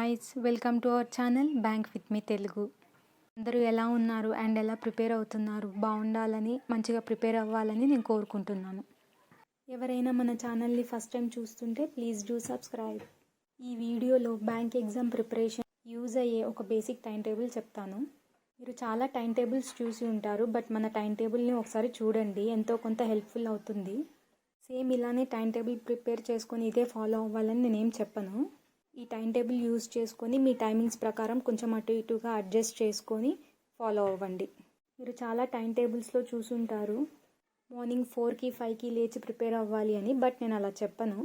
Guys, welcome to our channel bank with me Telugu. అందరూ ఎలా ఉన్నారు అండ్ ఎలా ప్రిపేర్ అవుతున్నారు? బాగుండాలని, మంచిగా ప్రిపేర్ అవ్వాలని నేను కోరుకుంటున్నాను. ఎవరైనా మన ఛానల్ని ఫస్ట్ టైం చూస్తుంటే ప్లీజ్ డూ సబ్స్క్రైబ్. ఈ వీడియోలో బ్యాంక్ ఎగ్జామ్ ప్రిపరేషన్ యూజ్ అయ్యే ఒక బేసిక్ టైం టేబుల్ చెప్తాను. మీరు చాలా టైం టేబుల్స్ చూసి ఉంటారు, బట్ మన టైం టేబుల్ని ఒకసారి చూడండి, ఎంతో కొంత హెల్ప్ఫుల్ అవుతుంది. సేమ్ ఇలానే టైం టేబుల్ ప్రిపేర్ చేసుకొని ఇదే ఫాలో అవ్వాలని నేనేం చెప్పను. ఈ టైం టేబుల్ యూజ్ చేసుకొని మీ టైమింగ్స్ ప్రకారం కొంచెం అటు ఇటుగా అడ్జస్ట్ చేసుకొని ఫాలో అవ్వండి. మీరు చాలా టైం టేబుల్స్లో చూసుంటారు మార్నింగ్ 4కి 5కి లేచి ప్రిపేర్ అవ్వాలి అని, బట్ నేను అలా చెప్పను.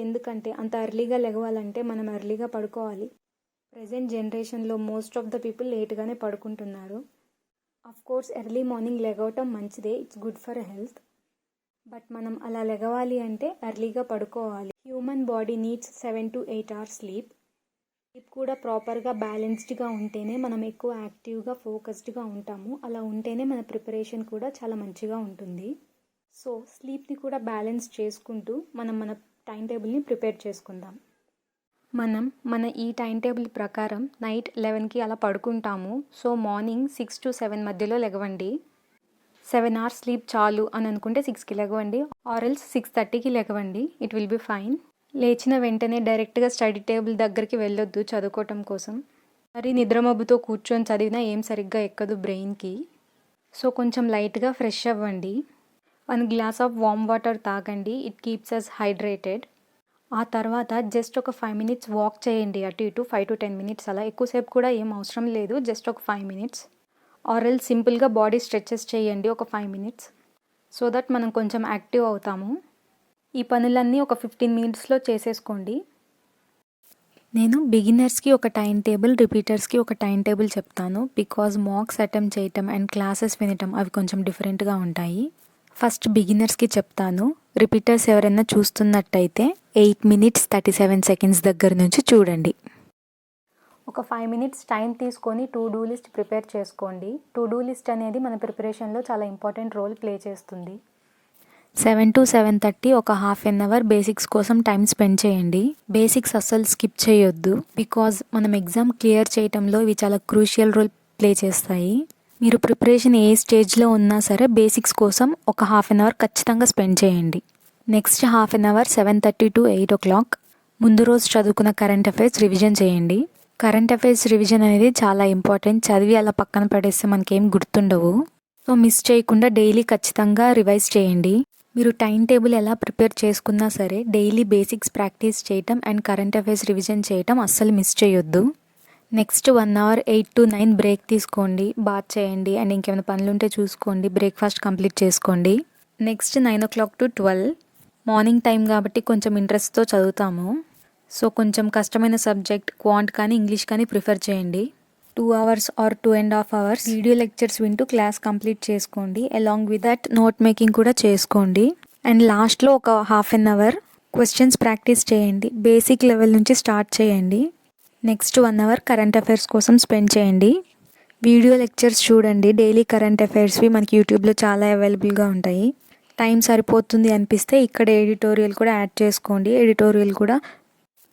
ఎందుకంటే అంత ఎర్లీగా లెగవాలంటే మనం ఎర్లీగా పడుకోవాలి. ప్రజెంట్ జనరేషన్లో మోస్ట్ ఆఫ్ ద పీపుల్ లేట్గానే పడుకుంటున్నారు. కోర్స్ ఎర్లీ మార్నింగ్ లెగవటం మంచిదే, it's good for health. But మనం అలా లెగవాలి అంటే ఎర్లీగా పడుకోవాలి. Human body needs 7 to 8 hours sleep కూడా ప్రాపర్గా బ్యాలెన్స్డ్గా ఉంటేనే మనం ఎక్కువ యాక్టివ్గా ఫోకస్డ్గా ఉంటాము. అలా ఉంటేనే మన ప్రిపరేషన్ కూడా చాలా మంచిగా ఉంటుంది. సో స్లీప్ని కూడా బ్యాలెన్స్ చేసుకుంటూ మన టైం టేబుల్ని ప్రిపేర్ చేసుకుందాం. మన ఈ టైం టేబుల్ ప్రకారం నైట్ 11కి అలా పడుకుంటాము. సో మార్నింగ్ 6 to 7 మధ్యలో లెగవండి. 7 hours స్లీప్ చాలు అని అనుకుంటే 6కి లెగవండి, ఆర్ఎల్స్ 6:30కి లెగవండి. It will be fine. లేచిన వెంటనే డైరెక్ట్గా స్టడీ టేబుల్ దగ్గరికి వెళ్ళొద్దు చదువుకోవటం కోసం. మరి నిద్రమబ్బుతో కూర్చొని చదివినా ఏం సరిగ్గా ఎక్కదు బ్రెయిన్కి. సో కొంచెం లైట్గా ఫ్రెష్ అవ్వండి. 1 glass ఆఫ్ వామ్ వాటర్ తాగండి, ఇట్ కీప్స్ అస్ హైడ్రేటెడ్. ఆ తర్వాత జస్ట్ ఒక 5 minutes వాక్ చేయండి, అటు ఇటు 5 to 10 minutes అలా. ఎక్కువసేపు కూడా ఏం అవసరం లేదు, జస్ట్ ఒక 5 minutes. ఆర్ఎల్ సింపుల్గా బాడీ స్ట్రెచెస్ చేయండి ఒక 5 minutes, సో దట్ మనం కొంచెం యాక్టివ్ అవుతాము. ఈ పనులన్నీ ఒక 15 minutesలో చేసేసుకోండి. నేను బిగినర్స్కి ఒక టైం టేబుల్, రిపీటర్స్కి ఒక టైం టేబుల్ చెప్తాను. బికాజ్ మాక్స్ అటెంప్ట్ చేయటం అండ్ క్లాసెస్ వినటం అవి కొంచెం డిఫరెంట్గా ఉంటాయి. ఫస్ట్ బిగినర్స్కి చెప్తాను. రిపీటర్స్ ఎవరైనా చూస్తున్నట్టయితే 8 minutes 37 seconds దగ్గర నుంచి చూడండి. ఒక 5 minutes టైం తీసుకొని టు డూ లిస్ట్ ప్రిపేర్ చేసుకోండి. టు డూ లిస్ట్ అనేది మన ప్రిపరేషన్లో చాలా ఇంపార్టెంట్ రోల్ ప్లే చేస్తుంది. 7 to 7:30 ఒక హాఫ్ అన్ అవర్ బేసిక్స్ కోసం టైం స్పెండ్ చేయండి. బేసిక్స్ అస్సలు స్కిప్ చేయొద్దు, బికాజ్ మనం ఎగ్జామ్ క్లియర్ చేయటంలో ఇవి చాలా క్రూషియల్ రోల్ ప్లే చేస్తాయి. మీరు ప్రిపరేషన్ ఏ స్టేజ్లో ఉన్నా సరే బేసిక్స్ కోసం ఒక హాఫ్ అన్ అవర్ ఖచ్చితంగా స్పెండ్ చేయండి. Next half an hour 7:30 to 8 o'clock ముందు రోజు చదువుకున్న కరెంట్ అఫైర్స్ రివిజన్ చేయండి. కరెంట్ అఫైర్స్ రివిజన్ అనేది చాలా ఇంపార్టెంట్. చదివి అలా పక్కన పడేస్తే మనకేం గుర్తుండవు. సో మిస్ చేయకుండా డైలీ ఖచ్చితంగా రివైజ్ చేయండి. మీరు టైం టేబుల్ ఎలా ప్రిపేర్ చేసుకున్నా సరే డైలీ బేసిక్స్ ప్రాక్టీస్ చేయటం అండ్ కరెంట్ అఫైర్స్ రివిజన్ చేయటం అస్సలు మిస్ చేయొద్దు. నెక్స్ట్ 1 hour 8 to 9 బ్రేక్ తీసుకోండి, బాత్ చేయండి అండ్ ఇంకేమైనా పనులు ఉంటే చూసుకోండి, బ్రేక్ఫాస్ట్ కంప్లీట్ చేసుకోండి. Next 9 o'clock to 12 morning time కాబట్టి కొంచెం ఇంట్రెస్ట్తో చదువుతాము. సో కొంచెం కష్టమైన సబ్జెక్ట్ క్వాంట్ కానీ ఇంగ్లీష్ కానీ ప్రిఫర్ చేయండి. 2 hours or 2.5 hours video lectures వింటూ క్లాస్ కంప్లీట్ చేసుకోండి. Along with that note making కూడా చేసుకోండి. అండ్ లాస్ట్లో ఒక half an hour questions practice చేయండి. బేసిక్ లెవెల్ నుంచి స్టార్ట్ చేయండి. నెక్స్ట్ 1 hour కరెంట్ అఫైర్స్ కోసం స్పెండ్ చేయండి. వీడియో లెక్చర్స్ చూడండి. డైలీ కరెంట్ అఫైర్స్వి మనకి యూట్యూబ్లో చాలా అవైలబుల్గా ఉంటాయి. టైం సరిపోతుంది అనిపిస్తే ఇక్కడ ఎడిటోరియల్ కూడా యాడ్ చేసుకోండి. ఎడిటోరియల్ కూడా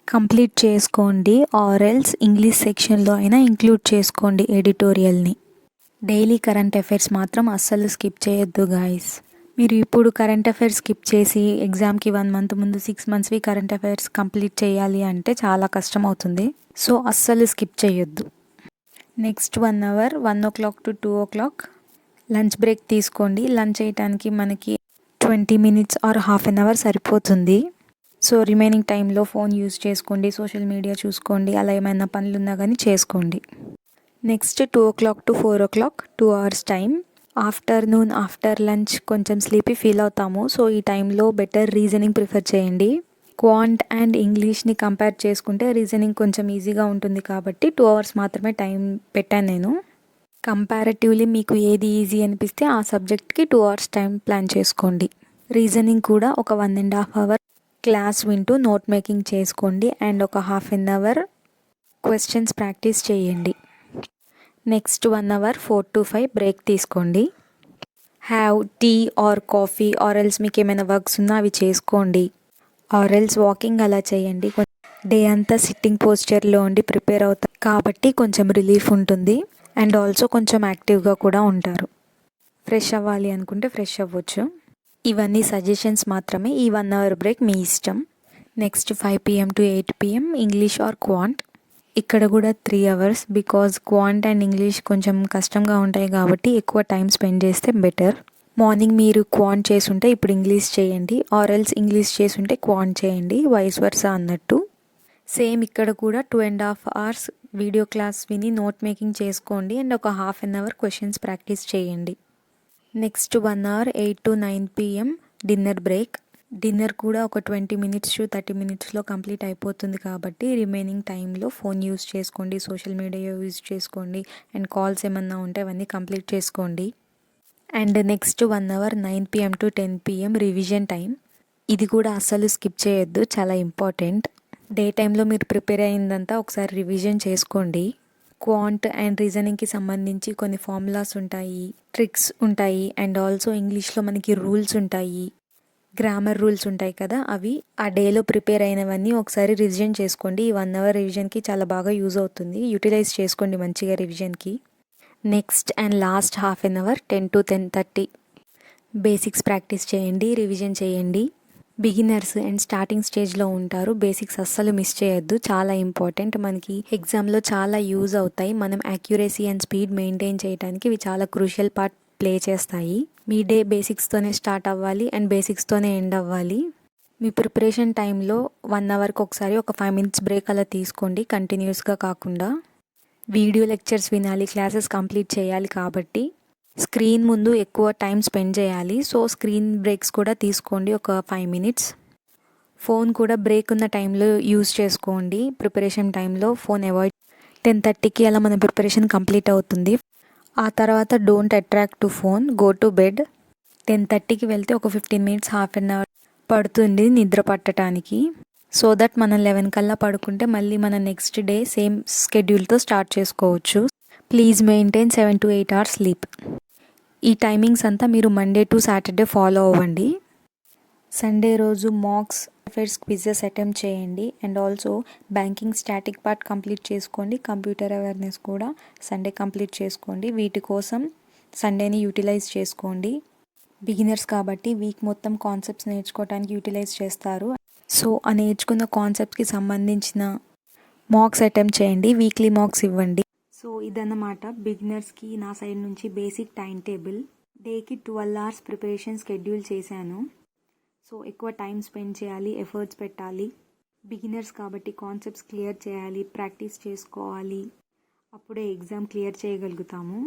కంప్లీట్ చేసుకోండి, ఆర్ఎల్స్ ఇంగ్లీష్ సెక్షన్లో అయినా ఇంక్లూడ్ చేసుకోండి ఎడిటోరియల్ని. డైలీ కరెంట్ అఫైర్స్ మాత్రం అస్సలు స్కిప్ చేయొద్దు గాయస్. మీరు ఇప్పుడు కరెంట్ అఫైర్స్ స్కిప్ చేసి ఎగ్జామ్కి 1 month ముందు 6 monthsవి కరెంట్ అఫైర్స్ కంప్లీట్ చేయాలి అంటే చాలా కష్టం అవుతుంది. సో అస్సలు స్కిప్ చేయొద్దు. Next 1 hour 1 o'clock to 2 o'clock lunch break తీసుకోండి. లంచ్ చేయడానికి మనకి 20 minutes or half an hour సరిపోతుంది. సో రిమైనింగ్ టైంలో ఫోన్ యూజ్ చేసుకోండి, సోషల్ మీడియా చూసుకోండి, అలా ఏమైనా పనులు ఉన్నా కానీ చేసుకోండి. Next 2 o'clock to 4 o'clock 2 hours time. Afternoon after lunch కొంచెం స్లీపీ ఫీల్ అవుతాము. సో ఈ టైంలో బెటర్ రీజనింగ్ ప్రిఫర్ చేయండి. క్వాంట్ అండ్ ఇంగ్లీష్ని కంపేర్ చేసుకుంటే రీజనింగ్ కొంచెం ఈజీగా ఉంటుంది కాబట్టి 2 hours మాత్రమే టైం పెట్టాను నేను. కంపారిటివ్లీ మీకు ఏది ఈజీ అనిపిస్తే ఆ సబ్జెక్ట్కి 2 hours టైం ప్లాన్ చేసుకోండి. రీజనింగ్ కూడా ఒక 1.5 hour క్లాస్ వింటూ నోట్ మేకింగ్ చేసుకోండి అండ్ ఒక half an hour questions practice చేయండి. నెక్స్ట్ 1 hour 4 to 5 బ్రేక్ తీసుకోండి. Have tea or coffee or else మీకు ఏమైనా వర్క్స్ ఉన్నా అవి చేసుకోండి, ఆర్ ఎల్స్ వాకింగ్ అలా చేయండి. డే అంతా సిట్టింగ్ పోస్చర్లో ఉండి ప్రిపేర్ అవుతారు కాబట్టి కొంచెం రిలీఫ్ ఉంటుంది అండ్ ఆల్సో కొంచెం యాక్టివ్గా కూడా ఉంటారు. ఫ్రెష్ అవ్వాలి అనుకుంటే ఫ్రెష్ అవ్వచ్చు. ఇవన్నీ సజెషన్స్ మాత్రమే. ఈ 1 అవర్ బ్రేక్ మీ ఇష్టం. Next 5 PM to 8 PM English are quant. ఇక్కడ కూడా 3 hours because quant and English కొంచెం కష్టంగా ఉంటాయి కాబట్టి ఎక్కువ టైం స్పెండ్ చేస్తే బెటర్. మార్నింగ్ మీరు క్వాంట్ చేసుంటే ఇప్పుడు ఇంగ్లీష్ చేయండి, ఆర్ ఎల్స్ ఇంగ్లీష్ చేసుంటే క్వాంట్ చేయండి, వైస్ వర్సా అన్నట్టు. సేమ్ ఇక్కడ కూడా 2.5 hours వీడియో క్లాస్ విని నోట్ మేకింగ్ చేసుకోండి అండ్ ఒక ½ అవర్ క్వశ్చన్స్ ప్రాక్టీస్ చేయండి. Next 1 hour 8 to 9 PM dinner break. Dinner కూడా ఒక 20 minutes to 30 minutesలో కంప్లీట్ అయిపోతుంది కాబట్టి రిమైనింగ్ టైంలో ఫోన్ యూస్ చేసుకోండి, సోషల్ మీడియా యూజ్ చేసుకోండి అండ్ కాల్స్ ఏమన్నా ఉంటే అవన్నీ కంప్లీట్ చేసుకోండి. And next 1 hour 9 PM to 10 PM revision time. ఇది కూడా అస్సలు స్కిప్ చేయొద్దు, చాలా ఇంపార్టెంట్. డే టైంలో మీరు ప్రిపేర్ అయిందంతా ఒకసారి రివిజన్ చేసుకోండి. క్వాంట్ అండ్ రీజనింగ్కి సంబంధించి కొన్ని ఫార్ములాస్ ఉంటాయి, ట్రిక్స్ ఉంటాయి అండ్ ఆల్సో ఇంగ్లీష్లో మనకి రూల్స్ ఉంటాయి, గ్రామర్ రూల్స్ ఉంటాయి కదా, అవి ఆ డేలో ప్రిపేర్ అయినవన్నీ ఒకసారి రివిజన్ చేసుకోండి. ఈ 1 hour రివిజన్కి చాలా బాగా యూజ్ అవుతుంది. యూటిలైజ్ చేసుకోండి మంచిగా రివిజన్కి. Next and last ½ hour 10 to 10:30 basics practice చేయండి, రివిజన్ చేయండి. బిగినర్స్ అండ్ స్టార్టింగ్ స్టేజ్లో ఉంటారు, బేసిక్స్ అస్సలు మిస్ చేయొద్దు, చాలా ఇంపార్టెంట్. మనకి ఎగ్జామ్లో చాలా యూజ్ అవుతాయి. మనం యాక్యురసీ అండ్ స్పీడ్ మెయింటైన్ చేయడానికి ఇవి చాలా క్రూషియల్ పార్ట్ ప్లే చేస్తాయి. మీ డే బేసిక్స్తోనే స్టార్ట్ అవ్వాలి అండ్ బేసిక్స్తోనే ఎండ్ అవ్వాలి. మీ ప్రిపరేషన్ టైంలో 1 hourకి ఒకసారి ఒక 5 minutes బ్రేక్ అలా తీసుకోండి, కంటిన్యూస్గా కాకుండా. వీడియో లెక్చర్స్ వినాలి, క్లాసెస్ కంప్లీట్ చేయాలి కాబట్టి స్క్రీన్ ముందు ఎక్కువ టైం స్పెండ్ చేయాలి. సో స్క్రీన్ బ్రేక్స్ కూడా తీసుకోండి, ఒక 5 minutes. ఫోన్ కూడా బ్రేక్ ఉన్న టైంలో యూజ్ చేసుకోండి. ప్రిపరేషన్ టైంలో ఫోన్ అవాయిడ్. 10:30కి అలా మన ప్రిపరేషన్ కంప్లీట్ అవుతుంది. ఆ తర్వాత don't attract to phone, go to bed. 10:30కి వెళ్తే ఒక 15 minutes, ½ hour పడుతుంది నిద్ర పట్టడానికి. సో దట్ మనం 11 కల్లా పడుకుంటే మళ్ళీ మన నెక్స్ట్ డే సేమ్ స్కెడ్యూల్తో స్టార్ట్ చేసుకోవచ్చు. Please maintain 7 to 8 hours sleep. ఈ టైమింగ్స్ అంతా మీరు మండే టు సాటర్డే ఫాలో అవ్వండి. సండే రోజు మాక్స్, అఫైర్స్, క్విజెస్ అటెంప్ట్ చేయండి and also banking static part complete చేసుకోండి. కంప్యూటర్ అవేర్నెస్ కూడా సండే కంప్లీట్ చేసుకోండి. వీటి కోసం సండేని యూటిలైజ్ చేసుకోండి. బిగినర్స్ కాబట్టి వీక్ మొత్తం కాన్సెప్ట్స్ నేర్చుకోవడానికి యూటిలైజ్ చేస్తారు. సో ఆ నేర్చుకున్న కాన్సెప్ట్కి సంబంధించిన మాక్స్ అటెంప్ట్ చేయండి, వీక్లీ మాక్స్ ఇవ్వండి. సో ఇదన్నమాట బిగినర్స్కి నా సైడ్ నుంచి బేసిక్ టైం టేబుల్. డేకి 12 hours ప్రిపరేషన్ షెడ్యూల్ చేశాను. సో ఎక్కువ టైం స్పెండ్ చేయాలి, ఎఫర్ట్స్ పెట్టాలి. బిగినర్స్ కాబట్టి కాన్సెప్ట్స్ క్లియర్ చేయాలి, ప్రాక్టీస్ చేసుకోవాలి, అప్పుడే ఎగ్జామ్ క్లియర్ చేయగలుగుతాము.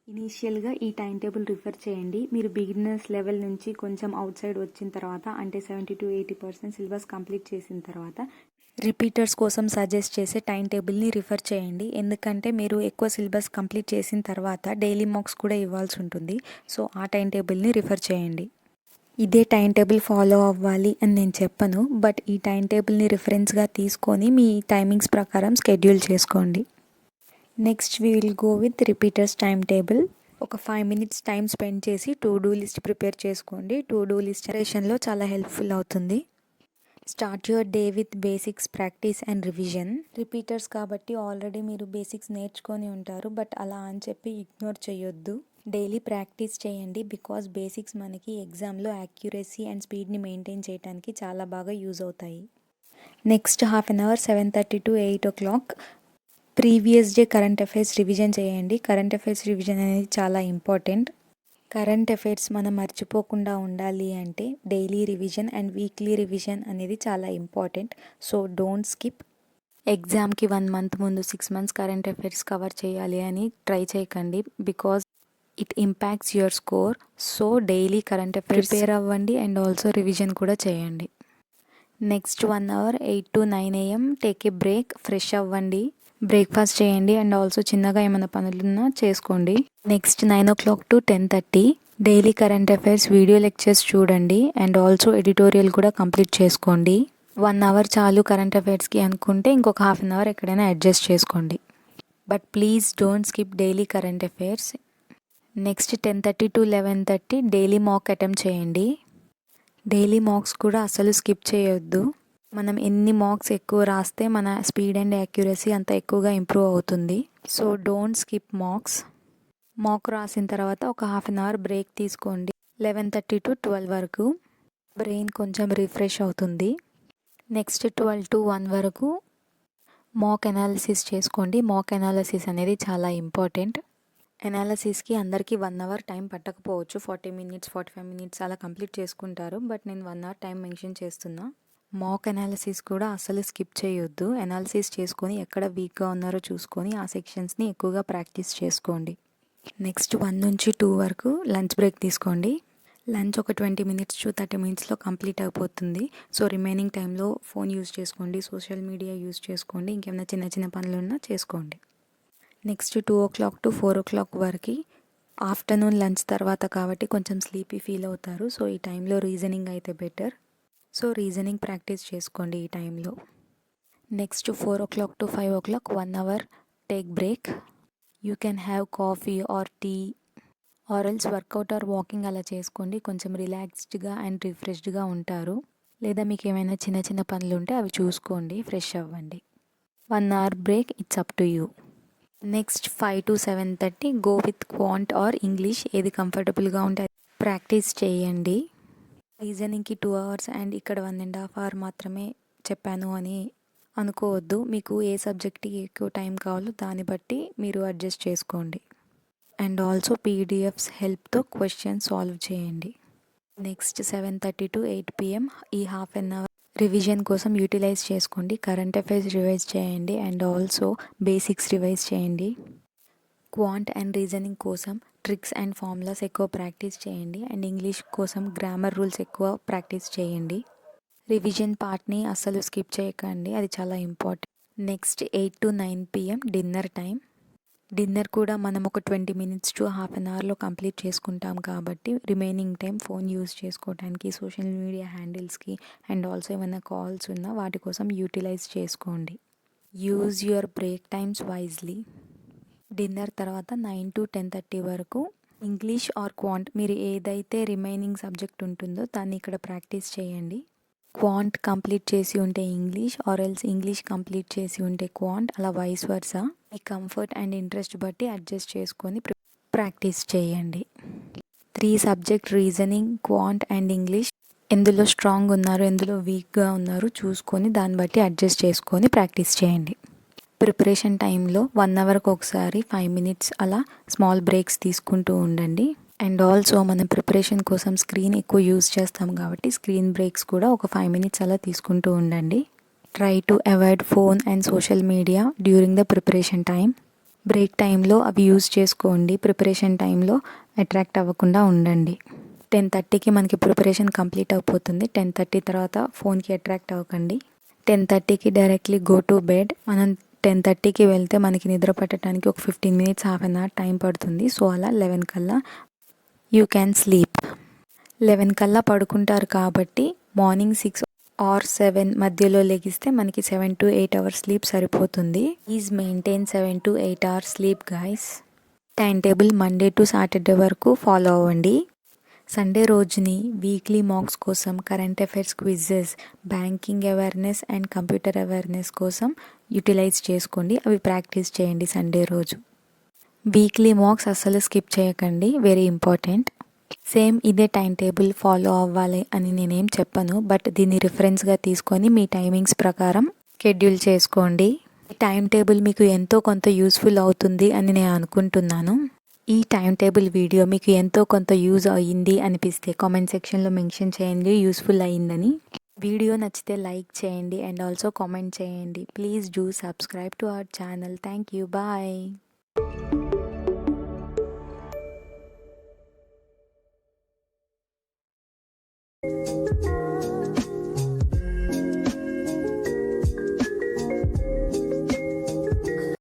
ఇనీషియల్గా ఈ టైం టేబుల్ రిఫర్ చేయండి. మీరు బిగినర్స్ లెవెల్ నుంచి కొంచెం అవుట్ సైడ్ వచ్చిన తర్వాత, అంటే 70 to 80% సిలబస్ కంప్లీట్ చేసిన తర్వాత రిపీటర్స్ కోసం సజెస్ట్ చేసే టైం టేబుల్ని రిఫర్ చేయండి. ఎందుకంటే మీరు ఎక్కువ సిలబస్ కంప్లీట్ చేసిన తర్వాత డైలీ మార్క్స్ కూడా ఇవ్వాల్సి ఉంటుంది. సో ఆ టైం టేబుల్ని రిఫర్ చేయండి. ఇదే టైం టేబుల్ ఫాలో అవ్వాలి అని నేను చెప్పను, బట్ ఈ టైం టేబుల్ని రిఫరెన్స్గా తీసుకొని మీ టైమింగ్స్ ప్రకారం షెడ్యూల్ చేసుకోండి. Next we will go with repeaters time table. ఒక 5 minutes టైం స్పెండ్ చేసి టు డూ లిస్ట్ ప్రిపేర్ చేసుకోండి. టు డూ లిస్ట్ ప్రిపరేషన్లో చాలా హెల్ప్ఫుల్ అవుతుంది. Start your day with basics, practice and revision. Repeaters కాబట్టి ఆల్రెడీ మీరు బేసిక్స్ నేర్చుకొని ఉంటారు, బట్ అలా అని చెప్పి ఇగ్నోర్ చేయొద్దు. డైలీ ప్రాక్టీస్ చేయండి బికాజ్ బేసిక్స్ మనకి ఎగ్జామ్లో యాక్యురసీ అండ్ స్పీడ్ని మెయింటైన్ చేయడానికి చాలా బాగా యూజ్ అవుతాయి. Next ½ hour 7:30 to 8 o'clock previous day current affairs revision చేయండి. కరెంట్ అఫైర్స్ రివిజన్ అనేది చాలా ఇంపార్టెంట్. కరెంట్ అఫైర్స్ మనం మర్చిపోకుండా ఉండాలి అంటే daily revision and weekly revision అనేది చాలా ఇంపార్టెంట్. So don't skip. ఎగ్జామ్కి 1 month ముందు 6 months కరెంట్ అఫైర్స్ కవర్ చేయాలి అని ట్రై చేయకండి because it impacts your score. So daily current affairs prepare అవ్వండి అండ్ ఆల్సో రివిజన్ కూడా చేయండి. Next 1 hour 8 to 9 AM take a break, fresh అవ్వండి, breakfast చేయండి అండ్ ఆల్సో చిన్నగా ఏమైనా పనులున్నా చేసుకోండి. Next 9 o'clock to 10:30 daily current affairs video lectures చూడండి and also editorial కూడా కంప్లీట్ చేసుకోండి. 1 hour చాలు కరెంట్ అఫైర్స్కి అనుకుంటే ఇంకొక ½ hour ఎక్కడైనా అడ్జస్ట్ చేసుకోండి, but please don't skip daily current affairs. Next 10:30 to 11:30 daily mock attempt చేయండి. డైలీ మాక్స్ కూడా అసలు స్కిప్ చేయొద్దు. మనం ఎన్ని మార్క్స్ ఎక్కువ రాస్తే మన స్పీడ్ అండ్ యాక్యురసీ అంత ఎక్కువగా ఇంప్రూవ్ అవుతుంది. సో డోంట్ స్కిప్ మాక్ రాసిన తర్వాత ఒక హాఫ్ అన్ అవర్ బ్రేక్ తీసుకోండి. 11:30 to 12 వరకు బ్రెయిన్ కొంచెం రిఫ్రెష్ అవుతుంది. నెక్స్ట్ 12 to 1 వరకు మాక్ అనాలిసిస్ చేసుకోండి. మాక్ అనాలిసిస్ అనేది చాలా ఇంపార్టెంట్. అనాలిసిస్కి అందరికీ 1 అవర్ టైం పట్టకపోవచ్చు. 40 minutes 45 minutes అలా కంప్లీట్ చేసుకుంటారు. బట్ నేను 1 అవర్ టైం మెన్షన్ చేస్తున్నా. మాక్ అనాలిసిస్ కూడా అస్సలు స్కిప్ చేయొద్దు. అనాలిసిస్ చేసుకొని ఎక్కడ వీక్గా ఉన్నారో చూసుకొని ఆ సెక్షన్స్ని ఎక్కువగా ప్రాక్టీస్ చేసుకోండి. నెక్స్ట్ 1 నుంచి 2 వరకు లంచ్ బ్రేక్ తీసుకోండి. లంచ్ ఒక 20 minutes to 30 minutesలో కంప్లీట్ అయిపోతుంది. సో రిమైనింగ్ టైంలో ఫోన్ యూజ్ చేసుకోండి, సోషల్ మీడియా యూజ్ చేసుకోండి, ఇంకేమైనా చిన్న చిన్న పనులు ఉన్నా చేసుకోండి. నెక్స్ట్ 2 o'clock to 4 o'clock వరకు ఆఫ్టర్నూన్ లంచ్ తర్వాత కాబట్టి కొంచెం స్లీపీ ఫీల్ అవుతారు. సో ఈ టైంలో రీజనింగ్ అయితే బెటర్. సో రీజనింగ్ ప్రాక్టీస్ చేసుకోండి ఈ టైంలో. Next 4 o'clock to 5 o'clock 1 hour take break. You can have coffee or tea or else workout or walking అలా చేసుకోండి. కొంచెం రిలాక్స్డ్గా అండ్ రిఫ్రెష్డ్గా ఉంటారు. లేదా మీకు ఏమైనా చిన్న చిన్న పనులు ఉంటే అవి చూసుకోండి, ఫ్రెష్ అవ్వండి. 1 hour break, it's up to you. Next 5 to 7:30 go with quant or English, ఏది కంఫర్టబుల్గా ఉంటే ప్రాక్టీస్ చేయండి. రీజనింగ్కి 2 hours అండ్ ఇక్కడ 1.5 hour మాత్రమే చెప్పాను అని అనుకోవద్దు. మీకు ఏ సబ్జెక్ట్కి ఎక్కువ టైం కావాలో దాన్ని బట్టి మీరు అడ్జస్ట్ చేసుకోండి. అండ్ ఆల్సో పీడిఎఫ్స్ హెల్ప్తో క్వశ్చన్ సాల్వ్ చేయండి. నెక్స్ట్ 7:30 to 8 PM ఈ హాఫ్ అన్ అవర్ రివిజన్ కోసం యూటిలైజ్ చేసుకోండి. కరెంట్ అఫైర్స్ రివైజ్ చేయండి అండ్ ఆల్సో బేసిక్స్ రివైజ్ చేయండి. క్వాంట్ అండ్ రీజనింగ్ కోసం ట్రిక్స్ అండ్ ఫార్ములాస్ ఎక్కువ ప్రాక్టీస్ చేయండి. అండ్ ఇంగ్లీష్ కోసం గ్రామర్ రూల్స్ ఎక్కువ ప్రాక్టీస్ చేయండి. రివిజన్ పార్ట్ని అస్సలు స్కిప్ చేయకండి, అది చాలా important. Next 8 to 9 PM dinner time. Dinner కూడా మనం ఒక 20 minutes to హాఫ్ అన్ అవర్లో కంప్లీట్ చేసుకుంటాం కాబట్టి రిమైనింగ్ టైం ఫోన్ యూజ్ చేసుకోవడానికి, సోషల్ మీడియా హ్యాండిల్స్కి అండ్ ఆల్సో ఏమైనా కాల్స్ ఉన్నా వాటి కోసం యూటిలైజ్ చేసుకోండి. Use your break times wisely. Dinner తర్వాత 9 to 10:30 వరకు ఇంగ్లీష్ ఆర్ క్వాంట్ మీరు ఏదైతే రిమైనింగ్ సబ్జెక్ట్ ఉంటుందో దాన్ని ఇక్కడ ప్రాక్టీస్ చేయండి. క్వాంట్ కంప్లీట్ చేసి ఉంటే English or else English complete చేసి ఉంటే క్వాంట్, అలా వైస్ వర్సా. మీ కంఫర్ట్ అండ్ ఇంట్రెస్ట్ బట్టి అడ్జస్ట్ చేసుకొని ప్రాక్టీస్ చేయండి. 3 subject reasoning, quant and English ఎందులో స్ట్రాంగ్ ఉన్నారు, ఎందులో వీక్గా ఉన్నారు చూసుకొని దాన్ని బట్టి అడ్జస్ట్ చేసుకొని ప్రాక్టీస్ చేయండి. ప్రిపరేషన్ టైంలో 1 hourకి ఒకసారి 5 minutes అలా స్మాల్ బ్రేక్స్ తీసుకుంటూ ఉండండి. అండ్ ఆల్సో మనం ప్రిపరేషన్ కోసం స్క్రీన్ ఎక్కువ యూజ్ చేస్తాం కాబట్టి స్క్రీన్ బ్రేక్స్ కూడా ఒక 5 minutes అలా తీసుకుంటూ ఉండండి. Try to avoid phone and social media during the preparation time. Break టైంలో అవి యూజ్ చేసుకోండి. ప్రిపరేషన్ టైంలో అట్రాక్ట్ అవ్వకుండా ఉండండి. 10:30కి మనకి ప్రిపరేషన్ కంప్లీట్ అయిపోతుంది. 10:30 తర్వాత ఫోన్కి అట్రాక్ట్ అవ్వకండి. 10:30కి డైరెక్ట్లీ గో టు బెడ్. మనం 10:30కి వెళ్తే మనకి నిద్ర పట్టడానికి ఒక 15 minutes half an hour time పడుతుంది. సో అలా 11 కల్లా యూ క్యాన్ స్లీప్. 11 కల్లా పడుకుంటారు కాబట్టి మార్నింగ్ 6 or 7 మధ్యలో లెగిస్తే మనకి 7 to 8 hours స్లీప్ సరిపోతుంది. Please maintain 7 to 8 hours sleep guys. Time table Monday to Saturday వరకు ఫాలో అవ్వండి. సండే రోజుని వీక్లీ మార్క్స్ కోసం current affairs quizzes, banking awareness and computer awareness కోసం యూటిలైజ్ చేసుకోండి. అవి ప్రాక్టీస్ చేయండి సండే రోజు. వీక్లీ మార్క్స్ అస్సలు స్కిప్ చేయకండి, వెరీ ఇంపార్టెంట్. సేమ్ ఇదే టైం టేబుల్ ఫాలో అవ్వాలి అని నేనేం చెప్పను, బట్ దీన్ని రిఫరెన్స్గా తీసుకొని మీ టైమింగ్స్ ప్రకారం షెడ్యూల్ చేసుకోండి. ఈ టైం టేబుల్ మీకు ఎంతో కొంత యూస్ఫుల్ అవుతుంది అని నేను అనుకుంటున్నాను. ఈ టైం టేబుల్ వీడియో మీకు ఎంతో కొంత యూజ్ అయ్యింది అనిపిస్తే కామెంట్ సెక్షన్లో మెన్షన్ చేయండి యూస్ఫుల్ అయ్యిందని. వీడియో నచ్చితే లైక్ చేయండి అండ్ ఆల్సో కామెంట్ చేయండి. Please do subscribe to our channel. Thank you, bye.